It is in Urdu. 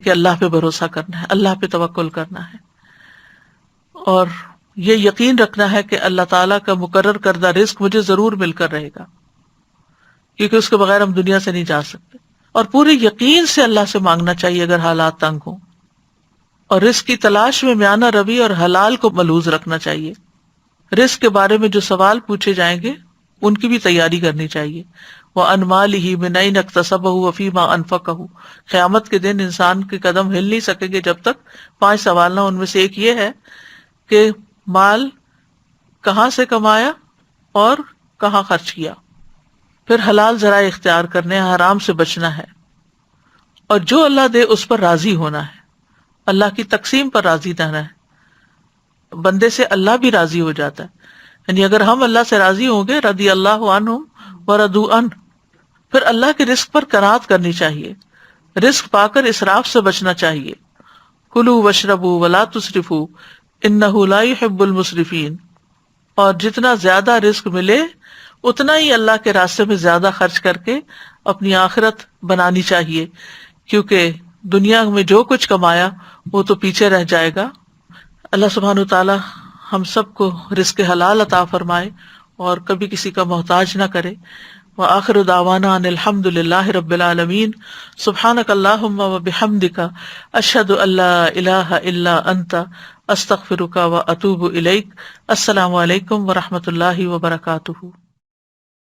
کہ اللہ پہ بھروسہ کرنا ہے، اللہ پہ توکل کرنا ہے، اور یہ یقین رکھنا ہے کہ اللہ تعالیٰ کا مقرر کردہ رزق مجھے ضرور مل کر رہے گا، کیونکہ اس کے بغیر ہم دنیا سے نہیں جا سکتے، اور پورے یقین سے اللہ سے مانگنا چاہیے اگر حالات تنگ ہوں، اور رزق کی تلاش میں میانہ روی اور حلال کو ملحوظ رکھنا چاہیے۔ رزق کے بارے میں جو سوال پوچھے جائیں گے ان کی بھی تیاری کرنی چاہیے۔ وَعَنْ مَالِهِ مِنْ أَيْنَ اكْتَسَبَهُ وَفِيمَا أَنْفَقَهُ، قیامت کے دن انسان کے قدم ہل نہیں سکیں گے جب تک 5 سوال نہ، ان میں سے ایک یہ ہے کہ مال کہاں سے کمایا اور کہاں خرچ کیا، پھر حلال ذرائع اختیار کرنے ہیں، حرام سے بچنا ہے، اور جو اللہ دے اس پر راضی ہونا ہے، اللہ کی تقسیم پر راضی رہنا ہے۔ بندے سے اللہ بھی راضی ہو جاتا ہے، یعنی اگر ہم اللہ سے راضی ہوں گے، رضی اللہ عنہم ورضوا عنہ، پھر اللہ کے رزق پر قناعت کرنی چاہیے، رزق پا کر اسراف سے بچنا چاہیے۔ کلوا واشربوا ولا تسرفوا انہ لا يحب المسرفین، اور جتنا زیادہ رزق ملے اتنا ہی اللہ کے راستے میں زیادہ خرچ کر کے اپنی آخرت بنانی چاہیے، کیونکہ دنیا میں جو کچھ کمایا وہ تو پیچھے رہ جائے گا۔ اللہ سبحانہ وتعالی ہم سب کو رزق حلال عطا فرمائے اور کبھی کسی کا محتاج نہ کرے۔ وآخر دعوانا ان الحمد للہ رب العالمین۔ سبحانک اللہم وبحمدک، اشہد ان لا الہ الا انت، استغفرک واتوب الیک۔ السلام علیکم ورحمۃ اللہ وبرکاتہ۔